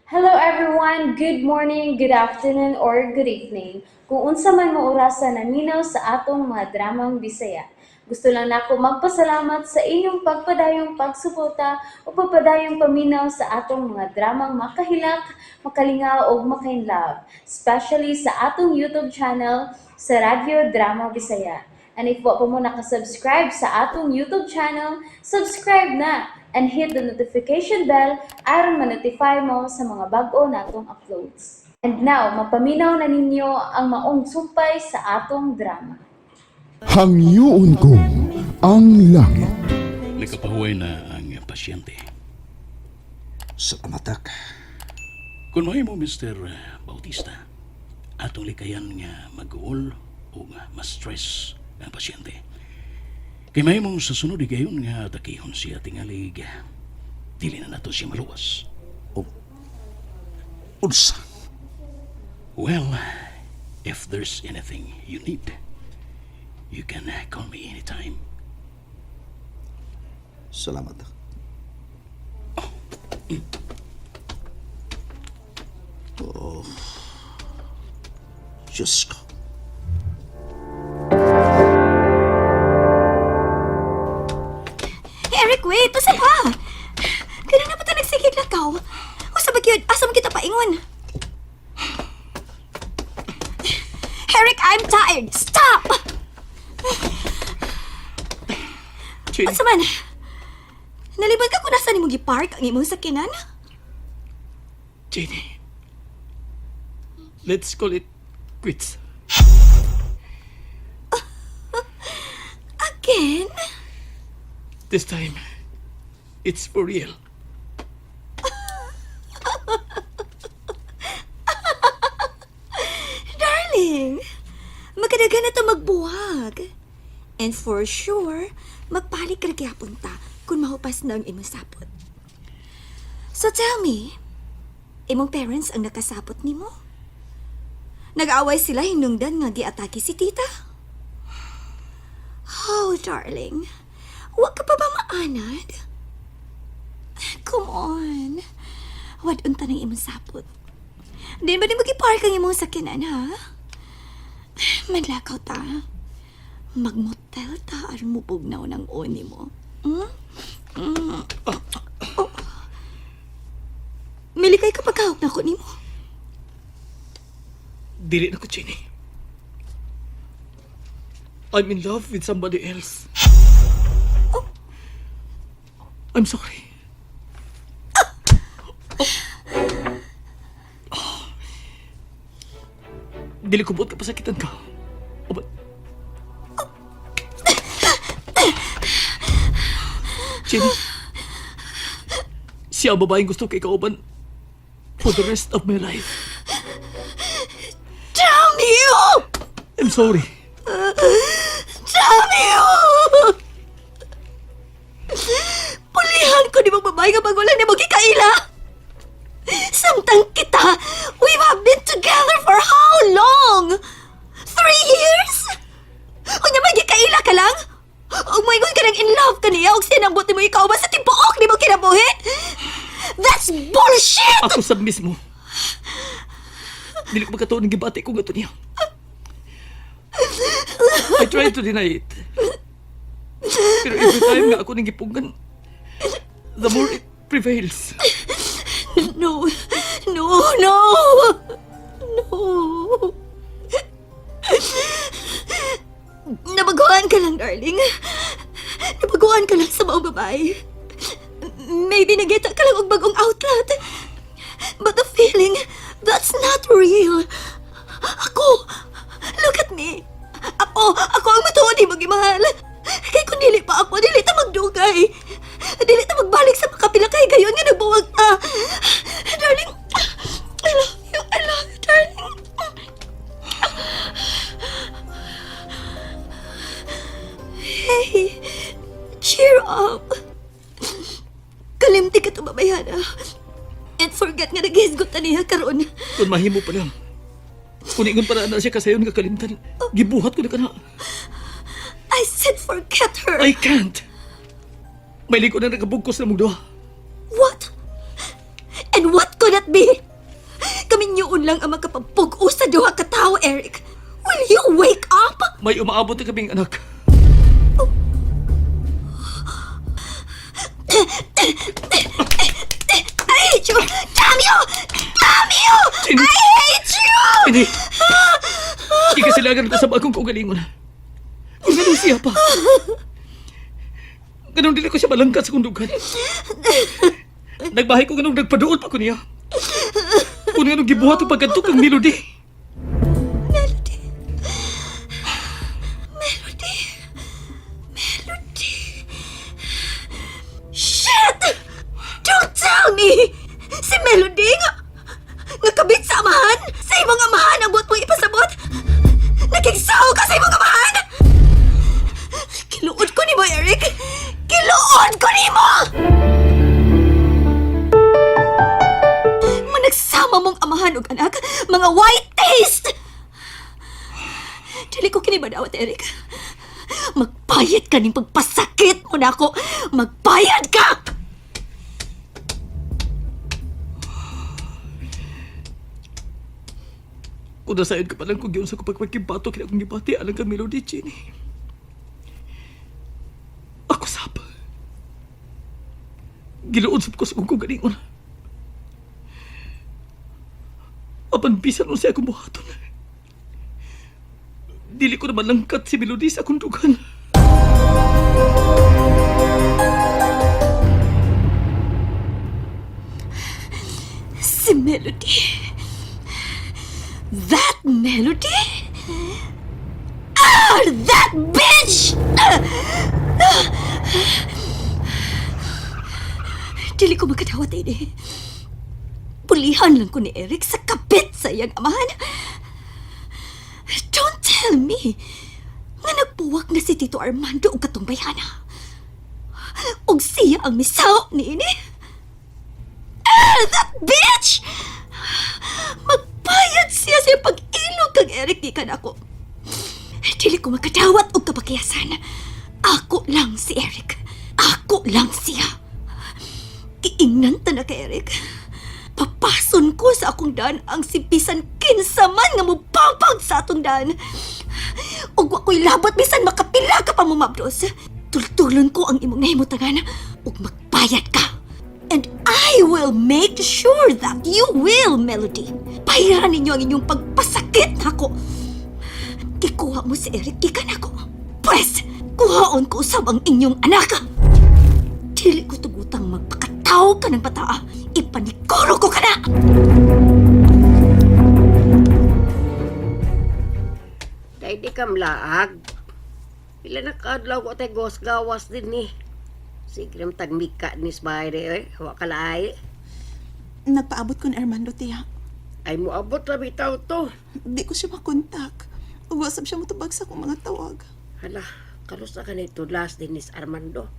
Hello everyone, good morning, good afternoon, or good evening. Kung unsa man mo orasan naminaw sa atong mga dramang Bisaya. Gusto lang nako magpasalamat sa inyong pagpadayong pagsuporta o pagpadayong paminaw sa atong mga dramang makahilak, makalingaw o makainlove, especially sa atong YouTube channel sa Radyo Drama Bisaya. And if wa pa mo nakasubscribe sa atong YouTube channel, subscribe na and hit the notification bell aron ma-notify mo sa mga bag-o natong uploads. And now, mapaminaw na ninyo ang maong sumpay sa atong drama. Hangyoon ko ang langit. Nakapahuway na ang pasyente. Salamat, Dak. Kung may mo, Mr. Bautista, atong likayan nga mag-uol o nga ma-stress ang pasyente. Kay may mo sa sunod gayon nga takihon siya tingalig. Dili na nato siya maluwas. Unsa? Well, if there's anything you need, you can call me anytime. Salamat, Dak. Oh. Diyos ko. Eric, wait! Asa ka? Kaya na ba ito nagsigig lakaw? O sa bagyod, asa mo kita paingon? Eric, I'm tired! Stop! Chin, Asa man? Nalibad ka kung nasa ni mo gipark ang imong sakinan? Jenny, let's call it quits. Again? This time, it's for real. Darling, magkadagan na ito magbuwag. And for sure, magpalik ka na punta kung mahupas na ang imong sapot. So tell me, imong parents ang nakasapot nimo? Nag-away sila hinungdan nga giatake si tita? Oh, darling, huwag ka pa ba maanad? Come on, wad unta ng imong sapot. Di ba di mag-ipark ang imong sakinan, ha? Manlakaw ta. Magmotel ta aron mupugnaw ng oni mo. Hmm? Oh. Milikay ka pagkahok na ko nimo. Dili na ko, Jenny. I'm in love with somebody else. I'm sorry. Dili ko buot ka pasakitan ka. O ba? Jenny, siya ang babaeng gusto kay kauban for the rest of my life. Damn you! I'm sorry. Damn you! Pulihan ko di mo babae nga bagulan ni mo gikaila. Samtang kita, we have been together for how long? 3 years? Unya may gikaila ka lang? Ug moingon ka nang in love ka niya ug sinambot mo ikaw ba sa tibuok ni mo kinabuhi? That's bullshit! Ako sa mismo. Dili ko magkatuon ng gibati ko gato niya. I tried to deny it. Pero every time nga ako nang gipugan, the more it prevails. No, no, no! No! Nabaguhan ka lang, darling. Nabaguhan ka lang sa mga babae. Maybe nagita ka lang og bagong outlet. But the feeling, that's not real. Ako, look at me. Ako ang matuod ni magimahal. Kaya kung dili pa ako, dili ta magdugay. Dili ta magbalik sa makapilakay gayon nga nagbuwag ta. Darling, I love you, darling. Hey, cheer up. Kalimti ka to, babayana. And forget nga naghisgot na niya karon. Kung mahimo pa lang. Kung ingon para na siya kasayon nga kalimtan, gibuhat ko na ka na. I said forget her. I can't. May liko na nagabugkos na mong duha. What? And what could that be? Kaming yun lang ang makapagpug-o sa duha ka tao, Eric. Will you wake up? May umaabot na kaming anak. I hate you! Damn you! Damn you! Jenny! I hate you! Hindi! Di kasilagan ko sa bagong kaugalingon. Kung ganun siya pa. Ganun dili ko siya malangkat sa kundugan. Nagbahay ko ganun nagpaduol pa ko niya. Kung ganun gibuhat ang pagkanto kang melody. Shit! Don't tell me! Si Melody nga kabit sa amahan? Sa imong amahan ang buot mong ipasabot? Nakiksaw ka sa imong amahan? Kiluod ko ni mo, Eric! Kiluod ko ni mo! Managsama mong amahan og anak, mga white taste! Dili ko kinibadawat, Eric. Magbayad ka ning pagpasakit mo na ako. Magbayad ka! Kung nasayod ka pa lang kung yun sa kupagpagkibato kaya kung gibati alang ka melody, Jenny. Ako sapa. Giluodsap ko sa kong kugalingon. Apan bisan mo siya akong buhaton. Dili ko naman langkat si Melody sa akong dugan. Si Melody. That Melody? Ah! That bitch! Dili ko magkadawat, ini. Pulihan lang ko ni Eric sa kabit sa iyang amahan. Don't tell me nga nagpuwak na si Tito Armando og katong bayana. Og siya ang misaw ni ini. Ah! That bitch! Magbayad siya sa pag-ilog kang Eric di ka na ako. Dili ko makadawat og kapakiyasan. Ako lang si Eric. Ako lang siya. Kiingnan ta na ka, Eric. Papason ko sa akong daan ang sipisan kinsaman nga mupapag sa atong daan. Ug wa ko'y labot bisan makapila ka pa mo mabdos. Tultulon ko ang imong nahimutangan ug magbayad ka. And I will make sure that you will, Melody. Bayaran ninyo ang inyong pagpasakit nako. Kikuha mo si Eric, di ka nako. Pwes, kuhaon ko usab ang inyong anak. Dili ko tugutang magpakataw ka ng bataa. Ipanikoro ko ka na! Dahil di ka mlaag. Pila na kaadlaw ko tayo gawas din ni. Sige naman tagmika ni Spidey, eh. Hawa ka laay. Nagpaabot ko ni Armando, tiya. Ay mo abot na bitaw to. Di ko siya makontak. Uwasap siya matubag sa akong mga tawag. Hala, kalusta ka na ito last din ni Armando.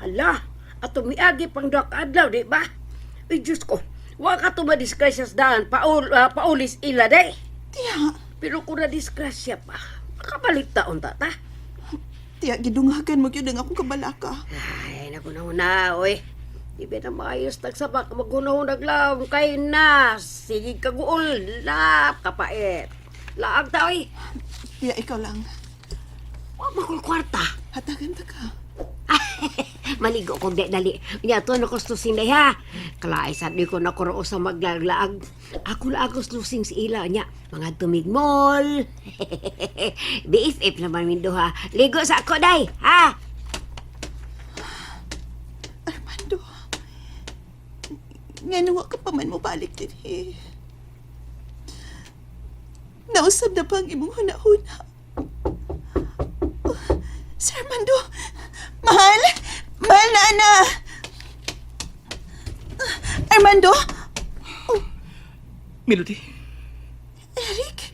Hala, ato miagi pang duha ka adlaw, di ba? Ay, Diyos ko. Wa ka to madiskrasya sa daan. Paulis ila, day. Tiya, Pero kung na-diskrasya pa, makapalit taon tata. tiya, gidungagan mo yun ang akong kabalaka. Ay, nagunahuna, oy. Ibe na maayos tagsabak magunahunag lang kay na. Sige kaguol, lap, kapait. Laag ta, oy. Tiya, ikaw lang. Huwag makul kwarta. Hatagan ta ka. Maligo ko de dali. Nya to na kustusin day ha. Kalaay sad di ko na kuro sa maglaglaag. Ako la lusing si ila nya. Mga tumigmol. If naman min duha. Ligo sa ako day, ha? Armando, nga nawa ka pa man mo balik din eh. Nausab na pa ang imong hunahuna. Sir Armando, mahal! Mahal na, ana! Armando? Melody, Eric?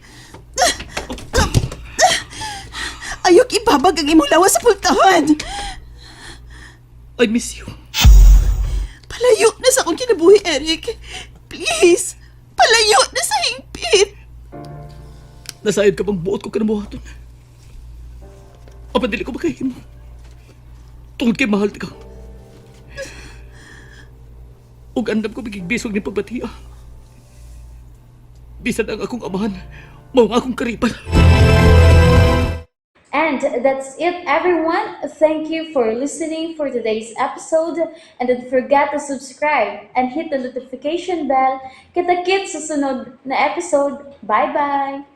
Ayok ibabag ang imong lawas sa pultahan. I miss you. Palayo na sa akong kinabuhi, Eric. Please, palayo na sa hingpit. Nasayod ka bang buot ko kanabuhaton? Apan dili ko makahimo. Tungod kay mahal ka. ug andam ko bigigbisog ni pagbatiya. Bisan ang akong amahan, mao nga akong karipan. And that's it, everyone. Thank you for listening for today's episode. And don't forget to subscribe and hit the notification bell. Kita-kits sa sunod na episode. Bye-bye!